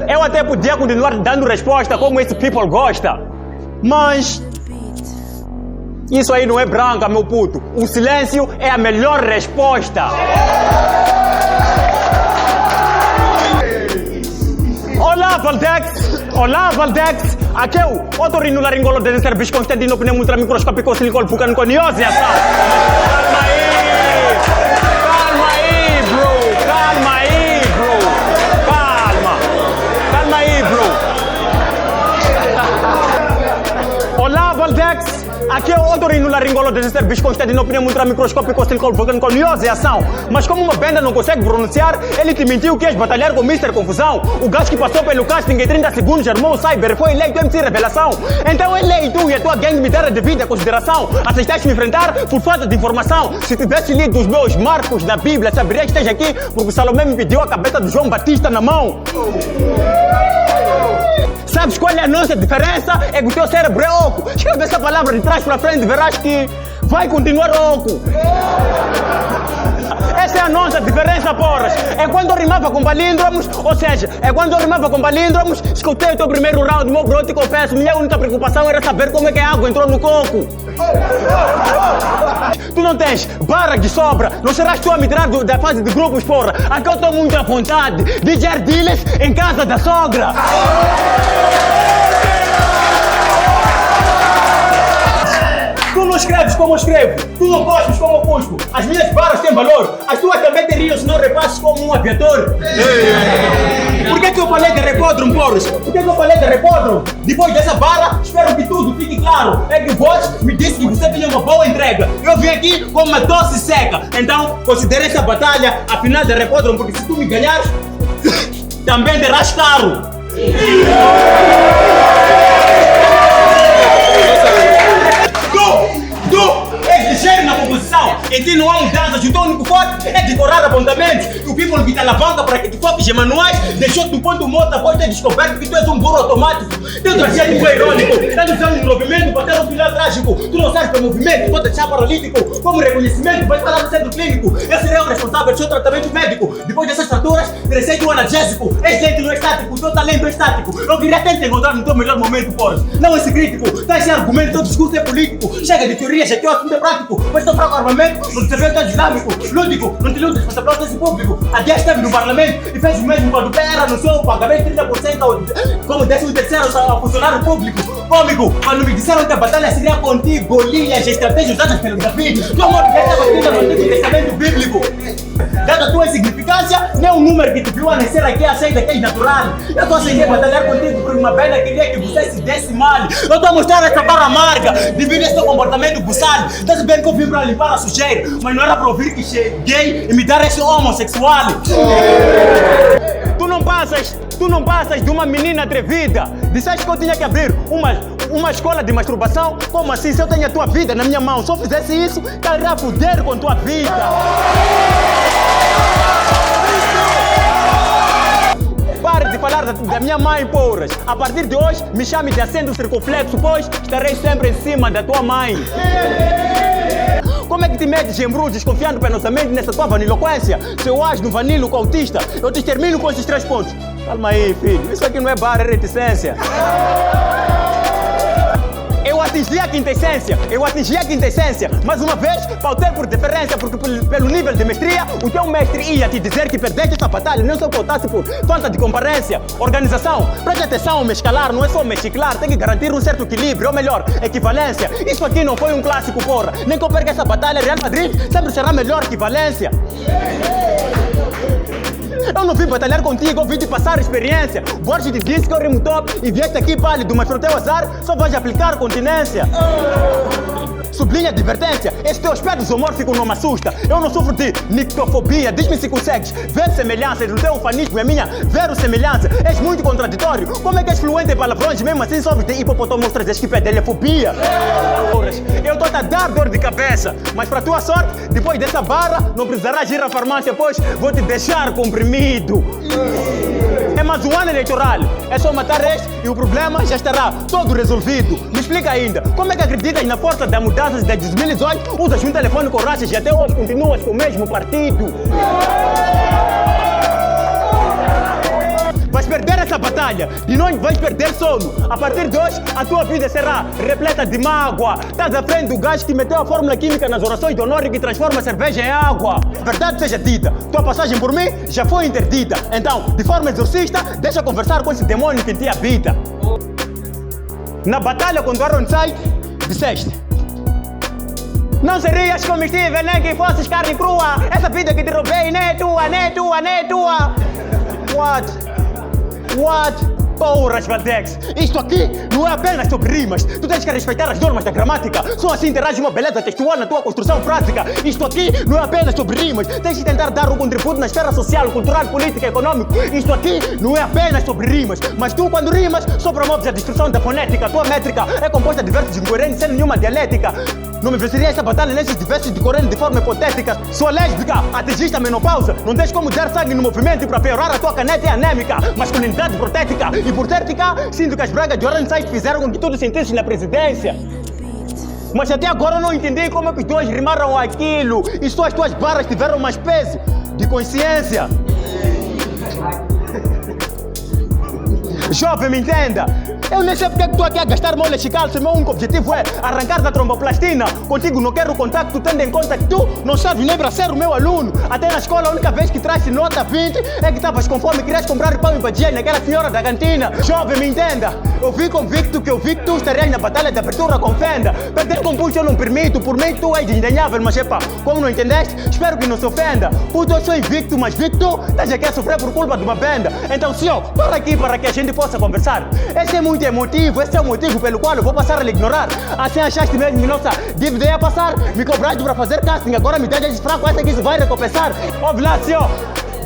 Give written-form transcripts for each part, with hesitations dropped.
Eu até podia continuar dando resposta como esse people gosta, mas isso aí não é branca, meu puto. O silêncio é a melhor resposta. Olá, Valdex! Olá, Valdex! Aqui é o otorrinolaringolo de serviço constantino pneu ultramicroscópico silicol vulcanoconiose. Calma aí, bro! Calma aí, bro! Olá, Valdex! Aqui é o otorrinolaringolo de serviço constantino pneu ultramicroscópico silicol vulcanoconiose. Mas como uma banda não consegue pronunciar, ele te mentiu que ias batalhar com Mr. Confusão. O gajo que passou pelo casting em 30 segundos, armou o cyber, foi eleito MC Revelação. Então ele e tu e a tua gangue me deram devida consideração. Aceitaste me enfrentar por falta de informação. Se tivesse lido os meus marcos na Bíblia, saberia que estás aqui porque Salomé me pediu a cabeça do João Batista na mão. Sabes qual é a nossa diferença? É que o teu cérebro é oco. Escreve essa palavra de trás para frente e verás que vai continuar oco. Essa é a nossa diferença, porras. É quando eu rimava com palíndromos, ou seja, é quando eu rimava com palíndromos, escutei o teu primeiro round, meu bro, te confesso, minha única preocupação era saber como é que a água entrou no coco. Tu não tens barra de sobra, não serás tu a me tirar da fase de grupos, porra. Aqui eu estou muito à vontade de ger dealers em casa da sogra. Tu não escreves como eu escrevo, tu não cuspes como eu cuspo. As minhas barras têm valor, as tuas também teriam se não repasses como um aviador. Por que eu falei de repódromo, porras? Por que eu falei de repódromo? Depois dessa barra, espero que tudo fique claro. É que o Voz me disse que você tinha uma boa entrega. Eu vim aqui com uma doce seca. Então, considere essa batalha a final de repódromo, porque se tu me ganhares, também terás caro. Tu és ligeiro na composição. Em ti não há mudanças. O teu único forte é decorar apontamentos. O people que te alavanca para que te foques em manuais deixou-te no ponto morto após ter descoberto que tu és um burro automático. Teu trajeto foi irônico. Estás usando um movimento para ter um final trágico. Tu não sabes para movimento, vou te deixar paralítico. Como reconhecimento, vais parar no centro clínico. Eu serei o responsável do seu tratamento médico. Depois dessas fraturas, receito um analgésico. És lento, não é estático. O teu talento é estático. Eu queria até te encontrar no teu melhor momento, porra. Não esse crítico. Estás sem argumento, teu discurso é político. Chega de teorias, aqui o assunto é prático. Mas teu fraco armamento, não te serveu, é dinâmico. Lúdico, não te lutas, você aplaude esse público. A Dia esteve no parlamento e fez o mesmo quando o pé era no seu pagamento 30% como 13º ao funcionário público. Cômico, quando me disseram que a batalha seria contigo, linhas e estratégias usadas pelo Davi. Tu amor já estava escrito no Antigo Testamento Bíblico. Dada a tua insignificância, nem um número que te viu a nascer aqui aceita que és natural. Eu estou a aceitar batalhar contigo porque uma bela queria que você se desse mal. Eu estou a mostrar essa barra amarga devido a esse teu comportamento buçal. Estás bem que eu vim para limpar a sujeira, mas não era para ouvir que cheguei e me dar esse homossexual. Tu não passas de uma menina atrevida. Disseste que eu tinha que abrir uma escola de masturbação? Como assim? Se eu tenho a tua vida na minha mão, se eu fizesse isso, queria foder com a tua vida. Pare de falar da minha mãe, porras. A partir de hoje, me chame de acento circunflexo, pois estarei sempre em cima da tua mãe. Como é que te metes em embrulhos desconfiando penosamente nessa tua vaniloquência? Seu asno vanilo com autista, eu te termino com esses 3 pontos. Calma aí, filho. Isso aqui não é barra, é reticência. Eu atingi a quinta essência. Mais uma vez, pautei por deferência, porque pelo nível de mestria, o teu mestre ia te dizer que perdeste essa batalha, não só pautasse por falta de comparência. Organização, preste atenção, me escalar, não é só mesclar, tem que garantir um certo equilíbrio, ou melhor, equivalência. Isso aqui não foi um clássico, porra. Nem que eu perca essa batalha, Real Madrid sempre será melhor que Valência. Eu não vim batalhar contigo, eu vim te passar experiência. Borges te disse que eu rimo top e vieste aqui pálido, mas pro teu azar só vais aplicar continência. Sublinha advertência, esse teu aspecto zoomórfico não me assusta. Eu não sofro de nictofobia, diz-me se consegues ver semelhanças. No teu ufanismo é minha verossemelhança. És muito contraditório, como é que és fluente em palavrões? Mesmo assim sofres de hipopotamos, trazes que pedelefobia. Eu estou a dar dor de cabeça, mas para tua sorte, depois dessa barra, não precisarás ir à farmácia, pois vou te deixar comprimido. É mais um ano eleitoral, é só matar este e o problema já estará todo resolvido. Me explica ainda, como é que acreditas na força da mudança de 2018? Usas um telefone com rachas e até hoje continuas com o mesmo partido. Vais perder essa batalha e não vais perder sono. A partir de hoje, a tua vida será repleta de mágoa. Estás à frente do gajo que meteu a fórmula química nas orações de honor e que transforma a cerveja em água. Verdade seja dita, tua passagem por mim já foi interdita. Então, de forma exorcista, deixa conversar com esse demônio que em ti habita. Na batalha contra o Ironside, disseste: não serias comestível nem que fosses carne crua. Essa vida que te roubei nem é tua, nem é tua, nem é tua. What? Porras, Valdex! Isto aqui não é apenas sobre rimas. Tu tens que respeitar as normas da gramática. Só assim terás uma beleza textual na tua construção prática. Isto aqui não é apenas sobre rimas. Tens que tentar dar um contributo na esfera social, cultural, política e econômica. Isto aqui não é apenas sobre rimas. Mas tu, quando rimas, só promoves a destruição da fonética. A tua métrica é composta de versos incoerentes sem nenhuma dialética. Não me venceria essa batalha nesses diversos decorrentes de forma hipotética. Sou lésbica, atingiste a menopausa. Não tens como dar sangue no movimento e para piorar a tua caneta é anêmica. Masculinidade protética. E por tética, sinto que as bragas de Ironside fizeram com que tudo sentisse na presidência. Mas até agora eu não entendi como é que os dois rimaram aquilo. E só as tuas barras tiveram mais peso de consciência. Jovem, me entenda. Eu nem sei porque é que estou aqui a gastar molas e calças. Meu único objetivo é arrancar da tromboplastina. Contigo não quero contacto, tendo em conta que tu não sabes nem para ser o meu aluno. Até na escola, a única vez que traz nota 20 é que estavas com fome e querias comprar pão e badia naquela senhora da cantina. Jovem, me entenda. Eu vi convicto que eu vi que tu estarias na batalha de abertura com fenda. Perder com pulso eu não permito. Por mim tu és desdenhável, mas epa, como não entendeste, espero que não se ofenda. Puto, eu sou invicto, mas victo estás aqui a sofrer por culpa de uma venda. Então, senhor, para aqui para que a gente possa conversar. Esse é muito emotivo, esse é o motivo pelo qual eu vou passar a lhe ignorar. Assim achaste mesmo que nossa dívida ia passar? Me cobraste para fazer casting, agora me deixas fraco, essa aqui se vai recompensar. Ouve lá, senhor,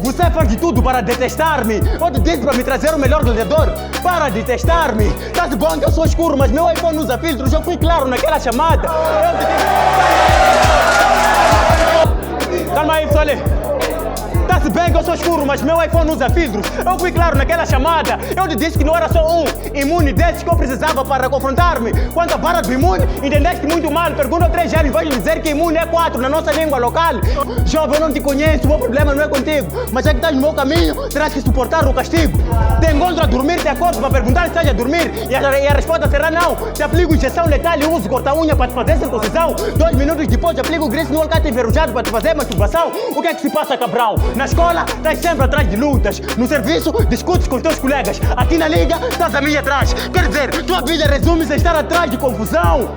você faz de tudo para detestar-me. Eu te disse para me trazer o melhor gladiador. Para de testar-me. Tá de bom que eu sou escuro, mas meu iPhone usa filtros. Eu fui claro naquela chamada. Calma aí, pessoal. Tá-se bem que eu sou escuro, mas meu iPhone usa filtros. Eu fui claro naquela chamada. Eu te disse que não era só um imune desses que eu precisava para confrontar-me. Quanto à barra do imune, entendeste muito mal. Pergunta 3 anos e vais dizer que imune é 4 na nossa língua local. Jovem, eu não te conheço, o meu problema não é contigo. Mas já que estás no meu caminho, terás que suportar o castigo. Te encontro a dormir, te acordo para perguntar se estás a dormir. E a resposta será não. Te aplico injeção letal e uso corta-unha para te fazer circuncisão. 2 minutos depois, te aplico grease no alcate enferrujado para te fazer masturbação. O que é que se passa, Cabral? Na escola, estás sempre atrás de lutas. No serviço, discutes com os teus colegas. Aqui na liga, estás a mim atrás. Quer dizer, tua vida resume-se a estar atrás de confusão.